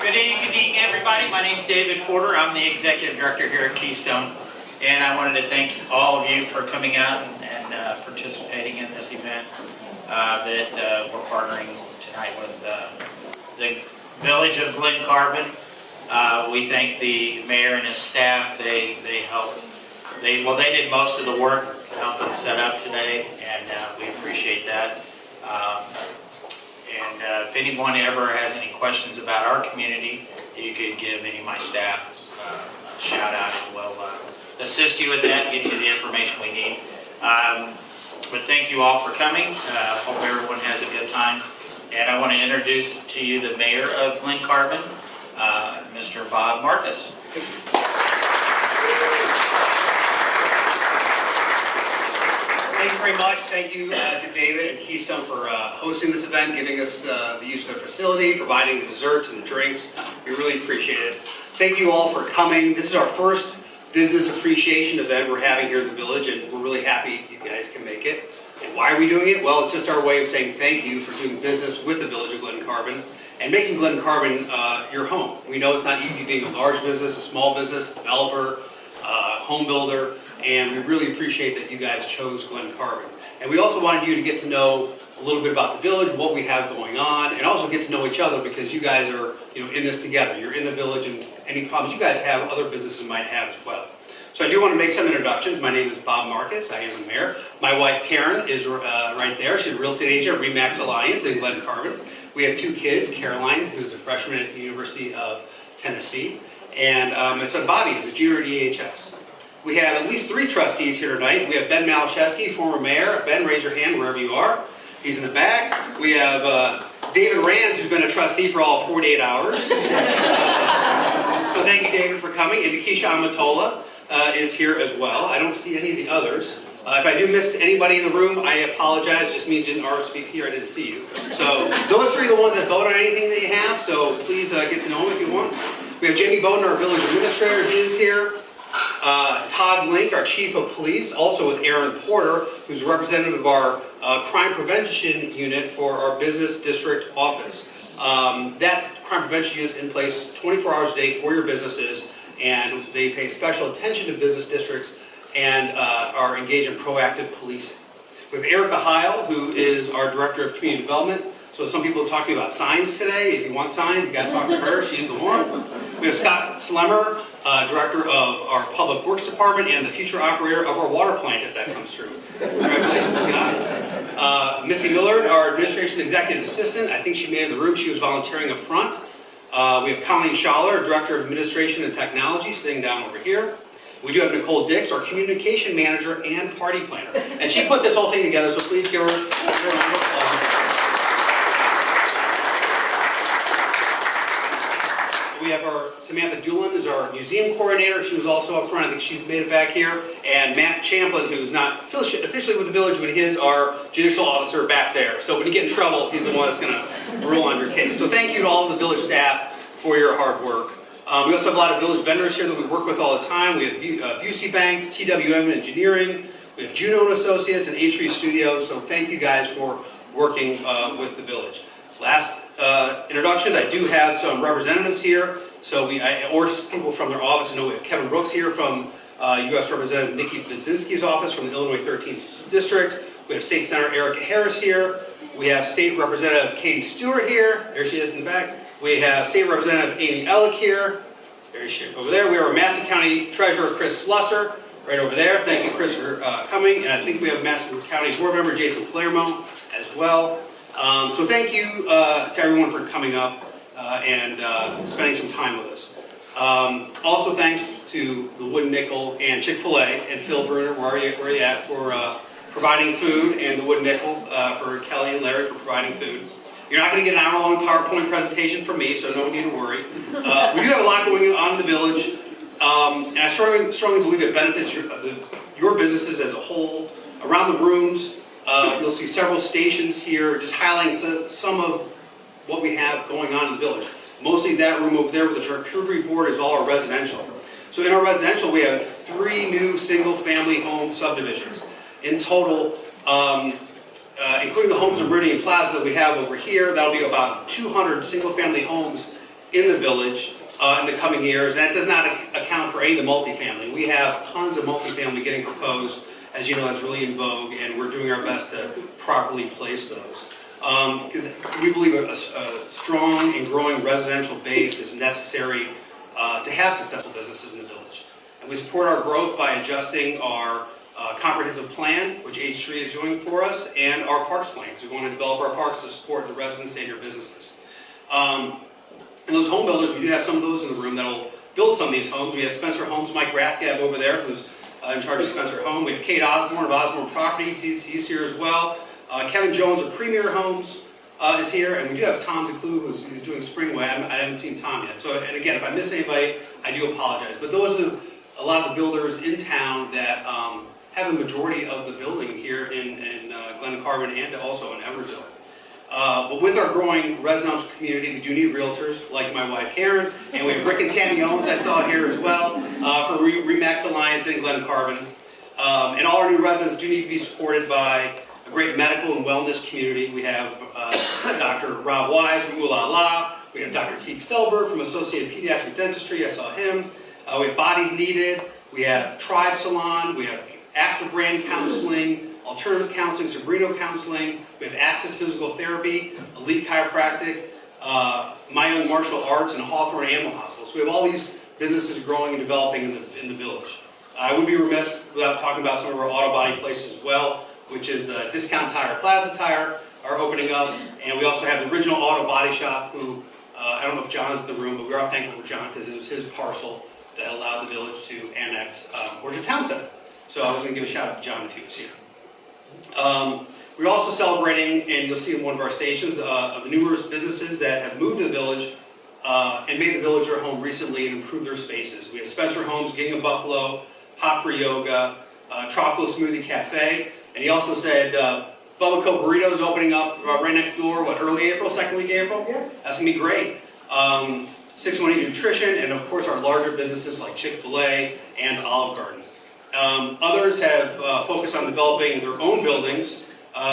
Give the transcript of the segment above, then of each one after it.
Good evening, everybody. My name is David Porter. I'm the Executive Director here at Keystone. And I wanted to thank all of you for coming out and participating in this event that we're partnering tonight with the Village of Glen Carbon. We thank the mayor and his staff. They helped. They did most of the work helping set up today, and we appreciate that. If anyone ever has any questions about our community, you could give any of my staff a shout out, and we'll assist you with that and get you the information we need. But thank you all for coming. Hope everyone has a good time. And I want to introduce to you the mayor of Glen Carbon, Mr. Bob Marcus. Thank you very much. Thank you to David and Keystone for hosting this event, giving us the use of their facility, providing the desserts and the drinks. We really appreciate it. Thank you all for coming. This is our first business appreciation event we're having here in the village, and we're really happy you guys can make it. And why are we doing it? Well, it's just our way of saying thank you for doing business with the Village of Glen Carbon and making Glen Carbon your home. We know it's not easy being a large business, a small business, developer, home builder, and we really appreciate that you guys chose Glen Carbon. And we also wanted you to get to know a little bit about the village, what we have going on, and also get to know each other because you guys are in this together. You're in the village, and any problems you guys have, other businesses might have as well. So I do want to make some introductions. My name is Bob Marcus. I am the mayor. My wife Karen is right there. She's a real estate agent at RE/MAX Alliance in Glen Carbon. We have two kids, Caroline, who's a freshman at the University of Tennessee, and my son Bobby is a junior at EHS. We have at least 3 trustees here tonight. We have Ben Malashevsky, former mayor. Ben, raise your hand wherever you are. He's in the back. We have David Rands, who's been a trustee for all 48 hours. So thank you, David, for coming. And Keisha Amatola is here as well. I don't see any of the others. If I do miss anybody in the room, I apologize. It just means you didn't RSVP here. I didn't see you. So those 3 are the ones that vote on anything that you have. So please get to know them if you want. We have Jamie Bowden, our village administrator. He is here. Todd Link, our chief of police, also with Aaron Porter, who's a representative of our crime prevention unit for our business district office. That crime prevention unit is in place 24 hours a day for your businesses, and they pay special attention to business districts and are engaged in proactive policing. We have Erica Heil, who is our director of community development. So some people are talking about signs today. If you want signs, you got to talk to her. She's the one. We have Scott Slemmer, director of our public works department and the future operator of our water plant, if that comes through. Congratulations, Scott. Missy Millard, our administration executive assistant. I think she made it in the room. She was volunteering up front. We have Colleen Schaller, director of administration and technology, sitting down over here. We do have Nicole Dix, our communication manager and party planner. And she put this whole thing together, so please give her a round of applause. We have our Samantha Doolin, who's our museum coordinator. She was also up front. I think she's made it back here. And Matt Champlin, who's not officially with the village, but he is our judicial officer back there. So when you get in trouble, he's the one that's going to rule on your case. So thank you to all of the village staff for your hard work. We also have a lot of village vendors here that we work with all the time. We have Busey Banks, TWM Engineering, we have Juno and Associates, and H3 Studios. So thank you guys for working with the village. Last introductions, I do have some representatives here. So or people from their office. I know we have Kevin Brooks here from U.S. Representative Nikki Budzinski's office from the Illinois 13th District. We have State Senator Erica Harris here. We have State Representative Katie Stewart here. There she is in the back. We have State Representative Amy Ellick here. There she is over there. We have our Madison County Treasurer Chris Slusser right over there. Thank you, Chris, for coming. And I think we have Madison County Board Member Jason Palermo as well. So thank you to everyone for coming up and spending some time with us. Also thanks to the Wooden Nickel and Chick-fil-A and Phil Bruner, where are you at, for providing food, and the Wooden Nickel for Kelly and Larry for providing food. You're not going to get an hour-long PowerPoint presentation from me, so no need to worry. We do have a lot going on in the village, and I strongly believe it benefits your businesses as a whole. Around the rooms, you'll see several stations here, just highlighting some of what we have going on in the village. Mostly that room over there with the charcuterie board is all our residential. So in our residential, we have 3 new single-family home subdivisions. In total, including the homes in Meridian Plaza that we have over here, that'll be about 200 single-family homes in the village in the coming years. That does not account for any of the multifamily. We have tons of multifamily getting proposed. As you know, that's really in vogue, and we're doing our best to properly place those. Because we believe a strong and growing residential base is necessary to have successful businesses in the village. And we support our growth by adjusting our comprehensive plan, which H3 is doing for us, and our parks plan, because we want to develop our parks to support the residents and your businesses. And those home builders, we do have some of those in the room that will build some of these homes. We have Spencer Homes, Mike Rathgab over there, who's in charge of Spencer Home. We have Kate Osborne of Osborne Properties, he's here as well. Kevin Jones of Premier Homes is here, and we do have Tom DeClue who's doing Springway. I haven't seen Tom yet. So, and again, if I miss anybody, I do apologize. But those are a lot of the builders in town that have a majority of the building here in Glen Carbon and also in Emersville. But with our growing residential community, we do need realtors like my wife Karen, and we have Rick and Tammy Owens I saw here as well for Remax Alliance in Glen Carbon. And all our new residents do need to be supported by a great medical and wellness community. We have Dr. Rob Wise from Ooh La La. We have Dr. Teague Selber from Associated Pediatric Dentistry. I saw him. We have Bodies Needed. We have Tribe Salon. We have Active Brand Counseling, Alternative Counseling, Sabrino Counseling. We have Access Physical Therapy, Elite Chiropractic, My Own Martial Arts, and Hawthorne Animal Hospital. So we have all these businesses growing and developing in the village. I would be remiss without talking about some of our auto body places as well, which is Discount Tire, Plaza Tire are opening up, and we also have the Original Auto Body Shop, who, I don't know if John's in the room, but we are thankful for John because it was his parcel that allowed the village to annex Orchard Town Center. So I was going to give a shout out to John if he was here. We're also celebrating, and you'll see in one of our stations, of the numerous businesses that have moved to the village and made the village their home recently and improved their spaces. We have Spencer Homes, Gingham Buffalo, Hot for Yoga, Tropical Smoothie Cafe, and he also said Bubba Co Burrito is opening up right next door, early April, second week of April? Yeah. That's going to be great. 618 Nutrition, and of course our larger businesses like Chick-fil-A and Olive Garden. Others have focused on developing their own buildings,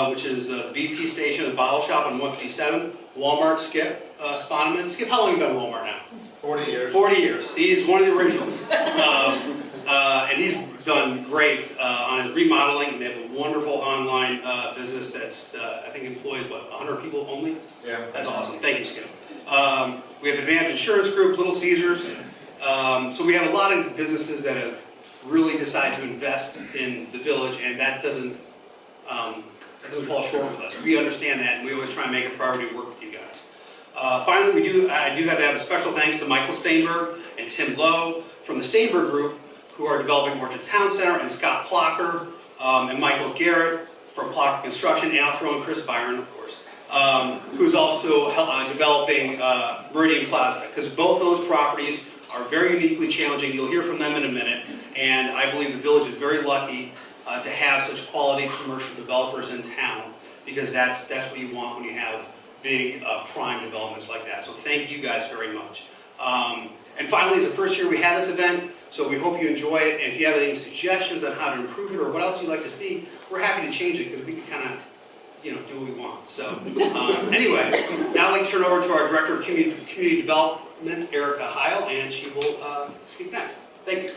which is the BP Station, the Bottle Shop on 157, Walmart, Skip Sponeman. Skip, how long have you been at Walmart now? 40 years. 40 years. He's one of the originals. And he's done great on his remodeling. They have a wonderful online business that's, I think, employs, 100 people only? Yeah. That's awesome. Thank you, Skip. We have Advantage Insurance Group, Little Caesars. So we have a lot of businesses that have really decided to invest in the village, and that doesn't fall short with us. We understand that, and we always try and make a priority to work with you guys. Finally, I do have to have a special thanks to Michael Steinberg and Tim Lowe from the Steinberg Group, who are developing Orchard Town Center, and Scott Plocker and Michael Garrett from Plocker Construction, and I'll throw in Chris Byron, of course, who's also developing Meridian Plaza, because both those properties are very uniquely challenging. You'll hear from them in a minute, and I believe the village is very lucky to have such quality commercial developers in town, because that's what you want when you have big prime developments like that. So thank you guys very much. And finally, it's the first year we had this event, so we hope you enjoy it. And if you have any suggestions on how to improve it or what else you'd like to see, we're happy to change it, because we can kind of, do what we want. So anyway, now I'd like to turn over to our Director of Community Development, Erica Heil, and she will speak next. Thank you.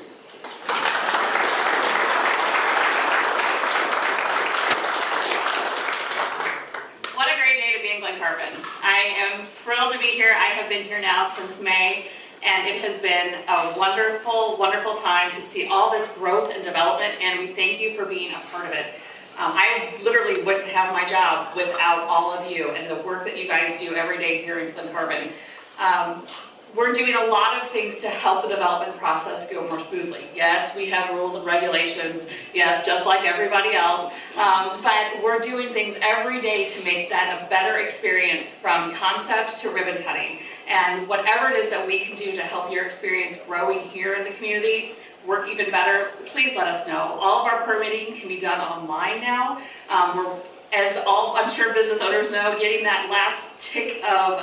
What a great day to be in Glen Carbon. I am thrilled to be here. I have been here now since May, and it has been a wonderful, wonderful time to see all this growth and development, and we thank you for being a part of it. I literally wouldn't have my job without all of you and the work that you guys do every day here in Glen Carbon. We're doing a lot of things to help the development process go more smoothly. Yes, we have rules and regulations, yes, just like everybody else, but we're doing things every day to make that a better experience, from concept to ribbon cutting. And whatever it is that we can do to help your experience growing here in the community work even better, please let us know. All of our permitting can be done online now. As all, I'm sure business owners know, getting that last tick of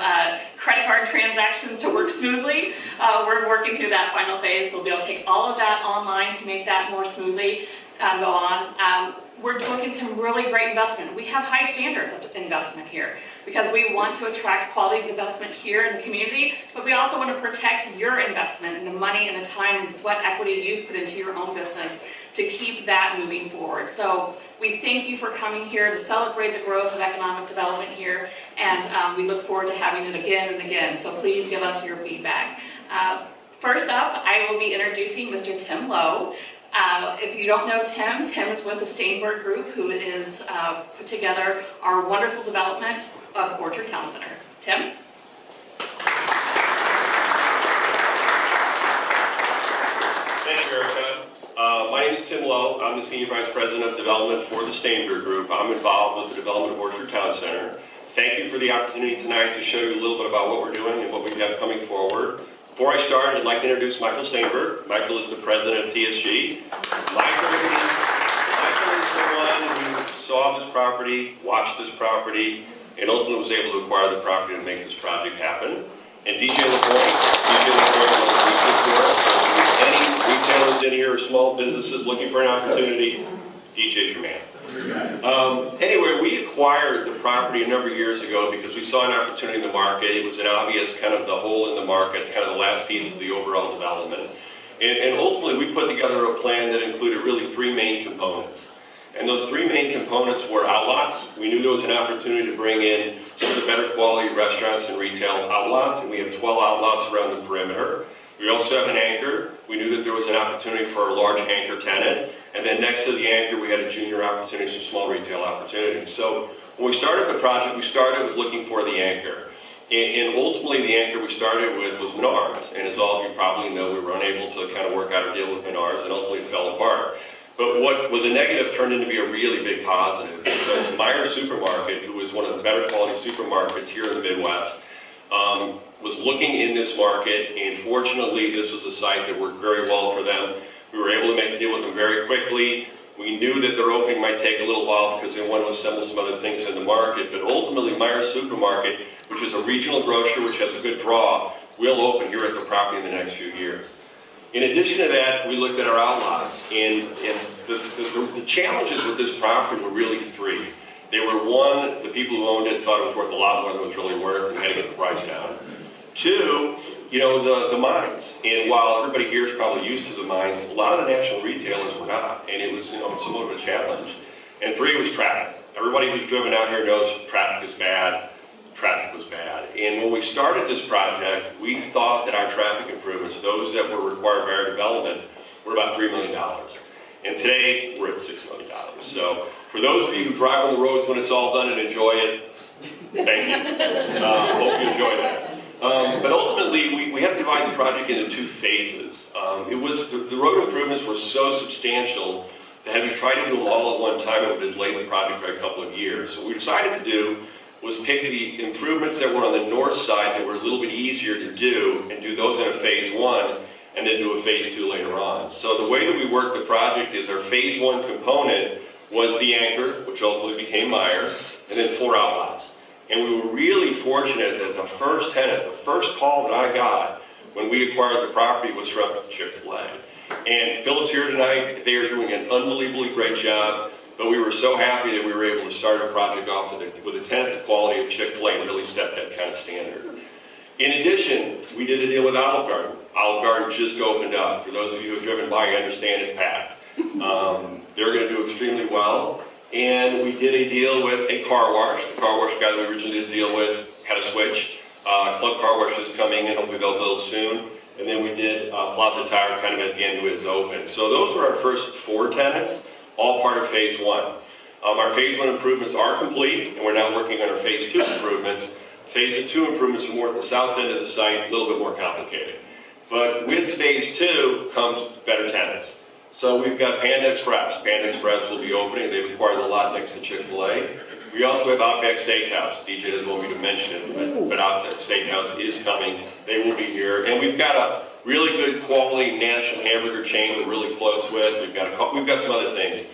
credit card transactions to work smoothly. We're working through that final phase, so we'll be able to take all of that online to make that more smoothly go on. We're looking at some really great investment. We have high standards of investment here. because we want to attract quality investment here in the community, but we also want to protect your investment and the money and the time and sweat equity you've put into your own business to keep that moving forward. So we thank you for coming here to celebrate the growth of economic development here, and we look forward to having it again and again. So please give us your feedback. First up, I will be introducing Mr. Tim Lowe. If you don't know Tim, Tim is with the Steinberg Group, who is put together our wonderful development of Orchard Town Center. Tim? Thank you, Erica. My name is Tim Lowe. I'm the Senior Vice President of Development for the Steinberg Group. I'm involved with the development of Orchard Town Center. Thank you for the opportunity tonight to show you a little bit about what we're doing and what we have coming forward. Before I start, I'd like to introduce Michael Steinberg. Michael is the president of TSG. Michael is the one who saw this property, watched this property, and ultimately was able to acquire the property and make this project happen. And DJ LaPointe any retailers in here or small businesses looking for an opportunity, DJ's your man. Anyway, we acquired the property a number of years ago because we saw an opportunity in the market. It was an obvious kind of the hole in the market, kind of the last piece of the overall development. And ultimately, we put together a plan that included really three main components. And those three main components were outlots. We knew there was an opportunity to bring in some of the better quality restaurants and retail outlots, and we have 12 outlots around the perimeter. We also have an anchor. We knew that there was an opportunity for a large anchor tenant. And then next to the anchor, we had a junior opportunity, some small retail opportunities. So when we started the project, we started with looking for the anchor. And ultimately, the anchor we started with was Menards. And as all of you probably know, we were unable to kind of work out a deal with Menards, and ultimately it fell apart. But what was a negative turned into be a really big positive, because Meyer Supermarket, who is one of the better quality supermarkets here in the Midwest, was looking in this market, and fortunately, this was a site that worked very well for them. We were able to make a deal with them very quickly. We knew that their opening might take a little while because they wanted to assemble some other things in the market, but ultimately, Meyer Supermarket, which is a regional grocer, which has a good draw, will open here at the property in the next few years. In addition to that, we looked at our outlots, and the challenges with this property were really three. They were, one, the people who owned it thought it was worth a lot more than it was really worth and had to get the price down. Two, the mines. And while everybody here is probably used to the mines, a lot of the national retailers were not, and it was somewhat of a challenge. And three was traffic. Everybody who's driven out here knows traffic is bad. Traffic was bad. And when we started this project, we thought that our traffic improvements, those that were required by our development, were about $3 million. And today, we're at $6 million. So for those of you who drive on the roads when it's all done and enjoy it, thank you. Hope you enjoy that. But ultimately, we had to divide the project into two phases. The road improvements were so substantial that had we tried to do them all at one time, it would have delayed the project by a couple of years. So what we decided to do was pick the improvements that were on the north side that were a little bit easier to do and do those in a phase one and then do a phase two later on. So the way that we worked the project is our phase one component was the anchor, which ultimately became Meyer, and then 4 outlots. And we were really fortunate that the first tenant, the first call that I got when we acquired the property was from Chick-fil-A. And Philip's here tonight. They are doing an unbelievably great job. But we were so happy that we were able to start our project off with a tenant the quality of Chick-fil-A and really set that kind of standard. In addition, we did a deal with Olive Garden. Olive Garden just opened up. For those of you who have driven by, you understand it's packed. They're going to do extremely well. And we did a deal with a car wash. The car wash guy that we originally did a deal with had a switch. Club Car Wash is coming in. Hopefully they'll build soon. And then we did Plaza Tire kind of at the end when it was open. So those were our first 4 tenants, all part of phase one. Our phase one improvements are complete, and we're now working on our phase two improvements. Phase two improvements are more at the south end of the site, a little bit more complicated. But with phase two comes better tenants. So we've got Panda Express. Panda Express will be opening. They've acquired the lot next to Chick-fil-A. We also have Outback Steakhouse. DJ doesn't want me to mention it, but Outback Steakhouse is coming. They will be here. And we've got a really good quality national hamburger chain we're really close with. We've got some other things.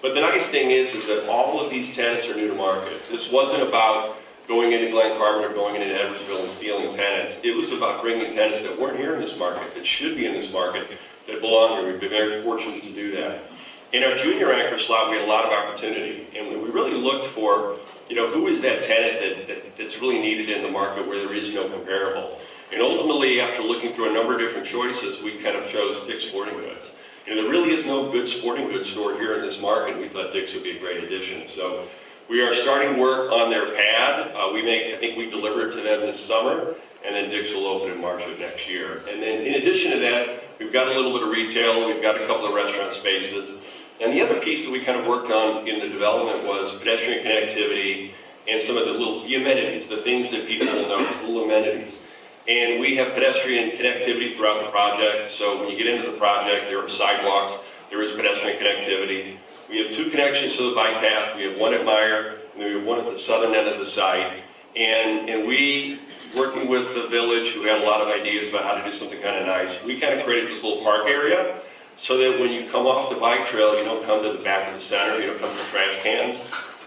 But the nice thing is that all of these tenants are new to market. This wasn't about going into Glen or going into Edwardsville and stealing tenants. It was about bringing tenants that weren't here in this market, that should be in this market, that belong here. We've been very fortunate to do that. In our junior anchor slot, we had a lot of opportunity, and we really looked for, who is that tenant that's really needed in the market where there is no comparable. And ultimately, after looking through a number of different choices, we kind of chose Dick's Sporting Goods. And there really is no good sporting goods store here in this market, and we thought Dick's would be a great addition. So we are starting work on their pad. I think we deliver it to them this summer, and then Dick's will open in March of next year. And then in addition to that, we've got a little bit of retail, we've got a couple of restaurant spaces. And the other piece that we kind of worked on in the development was pedestrian connectivity and some of the amenities, the things that people will notice, little amenities. And we have pedestrian connectivity throughout the project. So when you get into the project, there are sidewalks, there is pedestrian connectivity. We have 2 connections to the bike path. We have one at Meyer, and we have one at the southern end of the site. And we, working with the village, who had a lot of ideas about how to do something kind of nice, we kind of created this little park area so that when you come off the bike trail, you don't come to the back of the center, you don't come to the trash cans.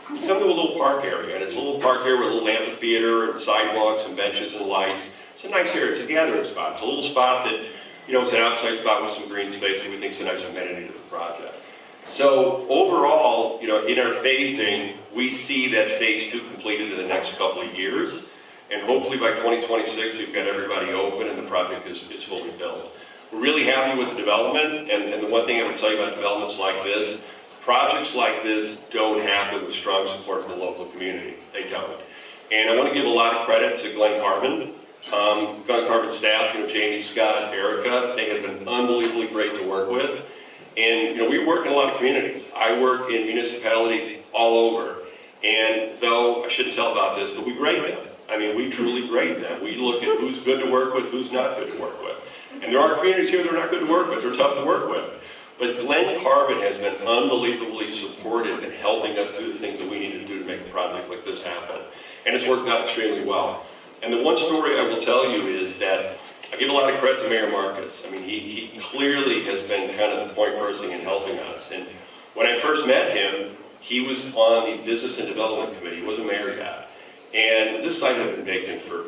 You come to a little park area, and it's a little park area with a little amphitheater and sidewalks and benches and lights. It's a nice area. It's a gathering spot. It's a little spot that, it's an outside spot with some green space that we think is a nice amenity to the project. So overall, in our phasing, we see that phase 2 completed in the next couple of years. And hopefully by 2026, we've got everybody open and the project is fully built. We're really happy with the development. And the one thing I would tell you about developments like this, projects like this don't happen with strong support from the local community. They don't. And I want to give a lot of credit to Glen Carbon. Glen Carbon staff, Jamie, Scott, Erica, they have been unbelievably great to work with. And, we work in a lot of communities. I work in municipalities all over. And though I shouldn't tell about this, but we grade them. I mean, we truly grade them. We look at who's good to work with, who's not good to work with. And there are communities here that are not good to work with, they're tough to work with. But Glen Carbon has been unbelievably supportive in helping us do the things that we need to do to make a project like this happen. And it's worked out extremely well. And the one story I will tell you is that I give a lot of credit to Mayor Marcus. I mean, he clearly has been kind of the point person in helping us. And when I first met him, he was on the Business and Development Committee. He wasn't mayor yet. And this site had been vacant for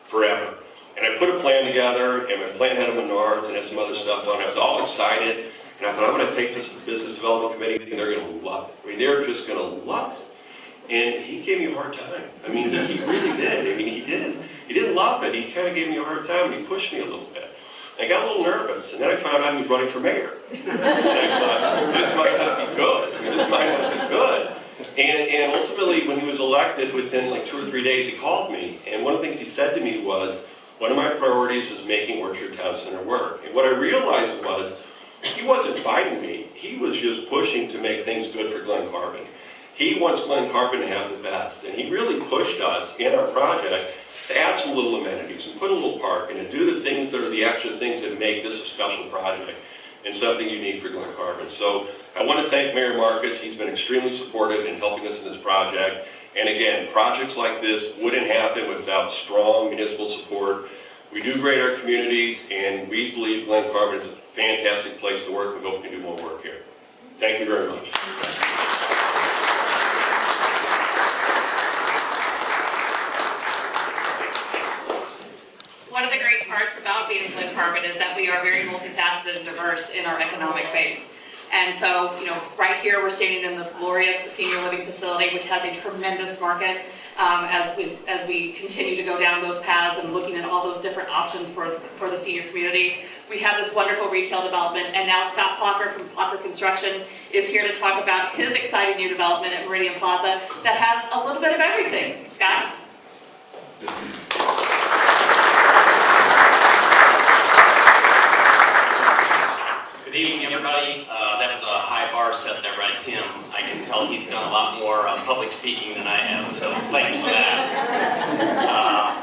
forever. And I put a plan together, and my plan had a Menards and had some other stuff on it. I was all excited. And I thought, I'm going to take this to the Business Development Committee, and they're going to love it. I mean, they're just going to love it. And he gave me a hard time. I mean, he really did. I mean, he didn't love it. He kind of gave me a hard time, and he pushed me a little bit. I got a little nervous, and then I found out he was running for mayor. And I thought, this might not be good. I mean, this might not be good. And ultimately, when he was elected, within like 2 or 3 days, he called me. And one of the things he said to me was, one of my priorities is making Orchard Town Center work. And what I realized was, he wasn't fighting me. He was just pushing to make things good for Glen Carbon. He wants Glen Carbon to have the best, and he really pushed us in our project to add some little amenities and put a little park and to do the things that are the extra things that make this a special project and something unique for Glen Carbon. So I want to thank Mayor Marcus. He's been extremely supportive in helping us in this project. And again, projects like this wouldn't happen without strong municipal support. We do grade our communities, and we believe Glen Carbon is a fantastic place to work. We hope we can do more work here. Thank you very much. One of the great parts about being in Glen Carbon is that we are very multifaceted and diverse in our economic base. And so, right here we're standing in this glorious senior living facility, which has a tremendous market as we continue to go down those paths and looking at all those different options for the senior community. We have this wonderful retail development, and now Scott Plocker from Plocker Construction is here to talk about his exciting new development at Meridian Plaza that has a little bit of everything. Scott? Good evening, everybody. That was a high bar set there by Tim. I can tell he's done a lot more public speaking than I have, so thanks for that.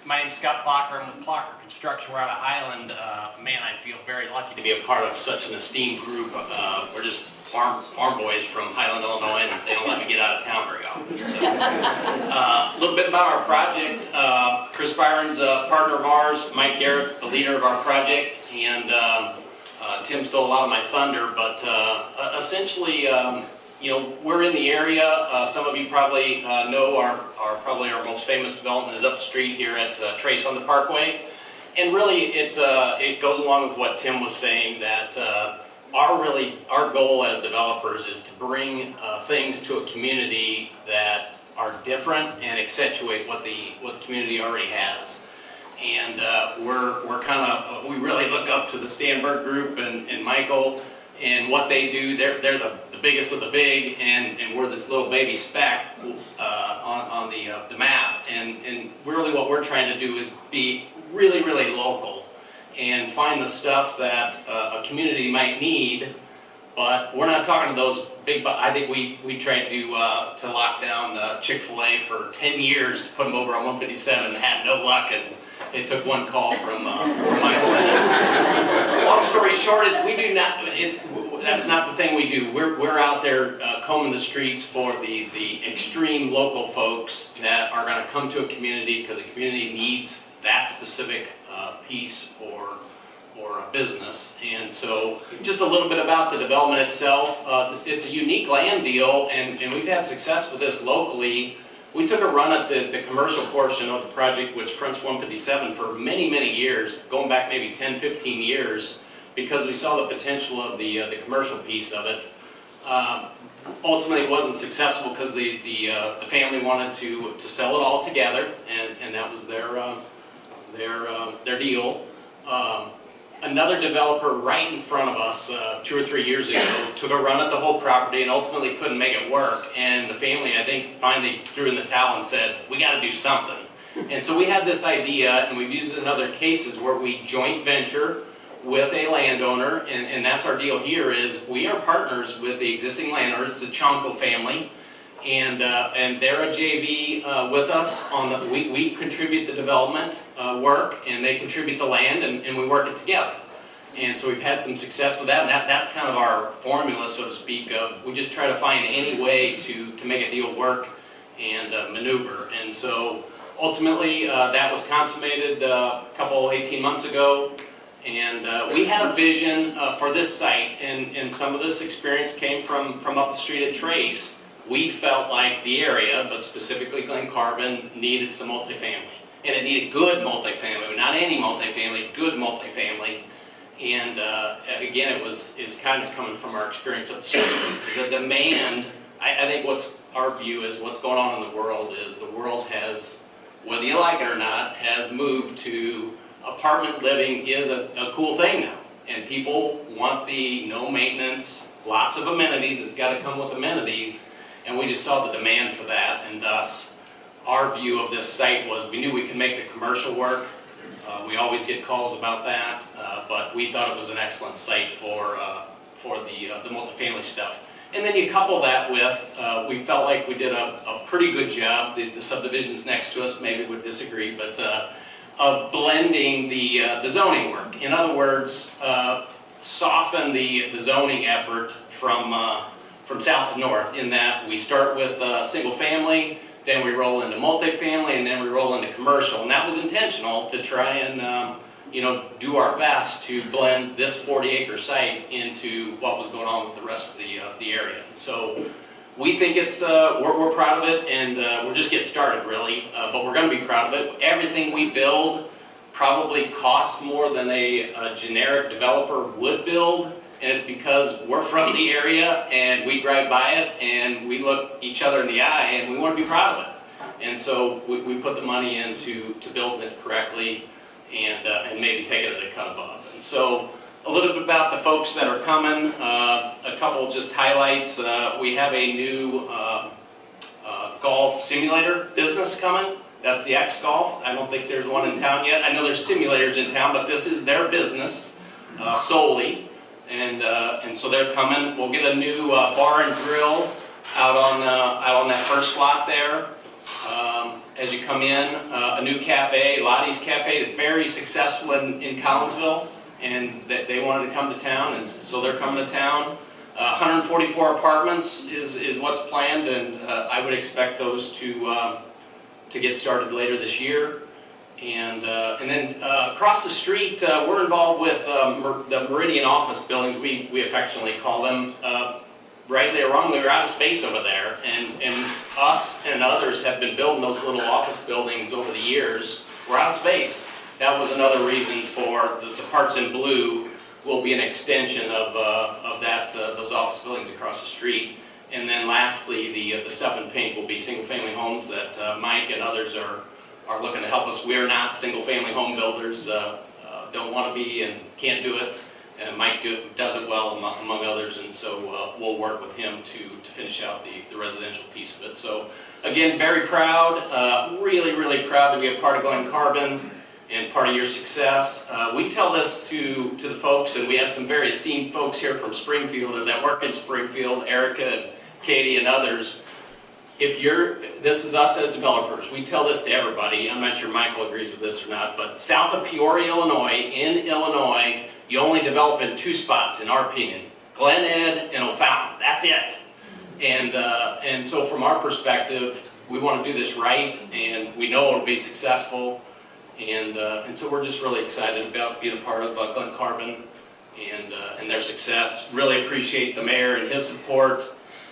My name's Scott Plocker. I'm with Plocker Construction. We're out of Highland. Man, I feel very lucky to be a part of such an esteemed group. We're just farm boys from Highland, Illinois, and they don't let me get out of town very often. So, a little bit about our project. Chris Byron's a partner of ours. Mike Garrett's the leader of our project, and Tim stole a lot of my thunder, but essentially, we're in the area. Some of you probably know probably our most famous development is up the street here at Trace on the Parkway. And really, it goes along with what Tim was saying, that our goal as developers is to bring things to a community that are different and accentuate what the community already has. And we really look up to the Stanberg Group and Michael and what they do. They're the biggest of the big, and we're this little baby speck on the map. And really what we're trying to do is be really, really local and find the stuff that a community might need. But we're not talking to those big, but I think we tried to lock down Chick-fil-A for 10 years to put them over on 157 and had no luck, and it took one call from Michael. Long story short is that's not the thing we do. We're out there combing the streets for the extreme local folks that are going to come to a community because a community needs that specific piece or a business. And so just a little bit about the development itself. It's a unique land deal, and we've had success with this locally. We took a run at the commercial portion of the project, which fronts 157 for many, many years, going back maybe 10, 15 years, because we saw the potential of the commercial piece of it. Ultimately, it wasn't successful because the family wanted to sell it all together, and that was their deal. Another developer right in front of us 2 or 3 years ago took a run at the whole property and ultimately couldn't make it work. And the family, I think, finally threw in the towel and said, we got to do something. And so we had this idea, and we've used it in other cases, where we joint venture with a landowner, and that's our deal here, is we are partners with the existing landowner. It's the Chonko family, and they're a JV with us. We contribute the development work, and they contribute the land, and we work it together. And so we've had some success with that, and that's kind of our formula, so to speak, of we just try to find any way to make a deal work and maneuver. And so ultimately that was consummated a couple, 18 months ago, and we had a vision for this site, and some of this experience came from up the street at Trace. We felt like the area, but specifically Glen Carbon, needed some multifamily. And it needed good multifamily, not any multifamily, good multifamily. And again, it's kind of coming from our experience up the street. The demand, I think our view is what's going on in the world is the world has, whether you like it or not, has moved to apartment living is a cool thing now. And people want the no maintenance, lots of amenities. It's got to come with amenities. And we just saw the demand for that, and thus our view of this site was we knew we could make the commercial work. We always get calls about that, but we thought it was an excellent site for the multifamily stuff. And then you couple that with, we felt like we did a pretty good job. The subdivisions next to us maybe would disagree, but of blending the zoning work. In other words, soften the zoning effort from south to north, in that we start with single family, then we roll into multifamily, and then we roll into commercial. And that was intentional to try and do our best to blend this 40-acre site into what was going on with the rest of the area. And so we think it's we're proud of it, and we're just getting started really, but we're going to be proud of it. Everything we build probably costs more than a generic developer would build. And it's because we're from the area and we drive by it and we look each other in the eye and we want to be proud of it. And so we put the money into building it correctly and maybe take it at a cut above. And so a little bit about the folks that are coming, a couple just highlights. We have a new golf simulator business coming. That's the X Golf. I don't think there's one in town yet. I know there's simulators in town, but this is their business solely. And so they're coming. We'll get a new bar and grill out on that first lot there. As you come in, a new cafe, Lottie's Cafe, that's very successful in Collinsville, and they wanted to come to town, and so they're coming to town. 144 apartments is what's planned, and I would expect those to get started later this year. And then across the street, we're involved with the Meridian office buildings, we affectionately call them. Rightly or wrongly, we're out of space over there, and us and others have been building those little office buildings over the years. We're out of space. That was another reason for the parts in blue will be an extension of those office buildings across the street. And then lastly, the stuff in pink will be single-family homes that Mike and others are looking to help us. We're not single-family home builders, don't want to be and can't do it. And Mike does it well among others, and so we'll work with him to finish out the residential piece of it. So again, very proud, really proud to be a part of Glen Carbon and part of your success. We tell this to the folks, and we have some very esteemed folks here from Springfield or that work in Springfield, Erica and Katie and others. This is us as developers, we tell this to everybody. I'm not sure Michael agrees with this or not, but south of Peoria, Illinois, you only develop in 2 spots, in our opinion, Glen Ed and O'Fallon. That's it. And so from our perspective, we want to do this right, and we know it'll be successful. And so we're just really excited about being a part of Glen Carbon and their success. Really appreciate the mayor and his support,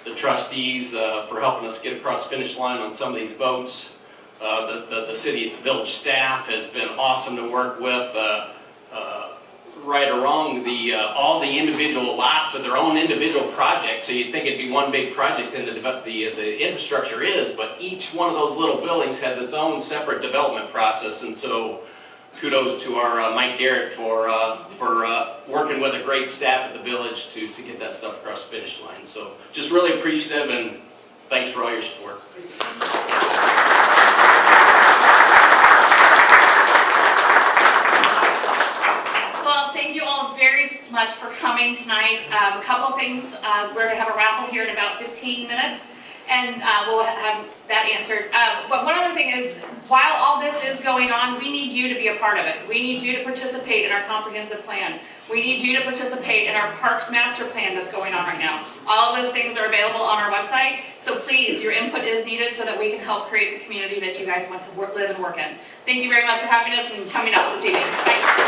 the trustees for helping us get across the finish line on some of these votes. The city village staff has been awesome to work with. Right or wrong, all the individual lots of their own individual projects. So you'd think it'd be one big project, and the infrastructure is, but each one of those little buildings has its own separate development process. And so kudos to our Mike Garrett for working with a great staff at the village to get that stuff across the finish line. So just really appreciative, and thanks for all your support. Thank you all very much for coming tonight. A couple of things, we're going to have a raffle here in about 15 minutes, and we'll have that answered. But one other thing is, while all this is going on, we need you to be a part of it. We need you to participate in our comprehensive plan. We need you to participate in our parks master plan that's going on right now. All of those things are available on our website, so please, your input is needed so that we can help create the community that you guys want to live and work in. Thank you very much for having us and coming out this evening. Thanks.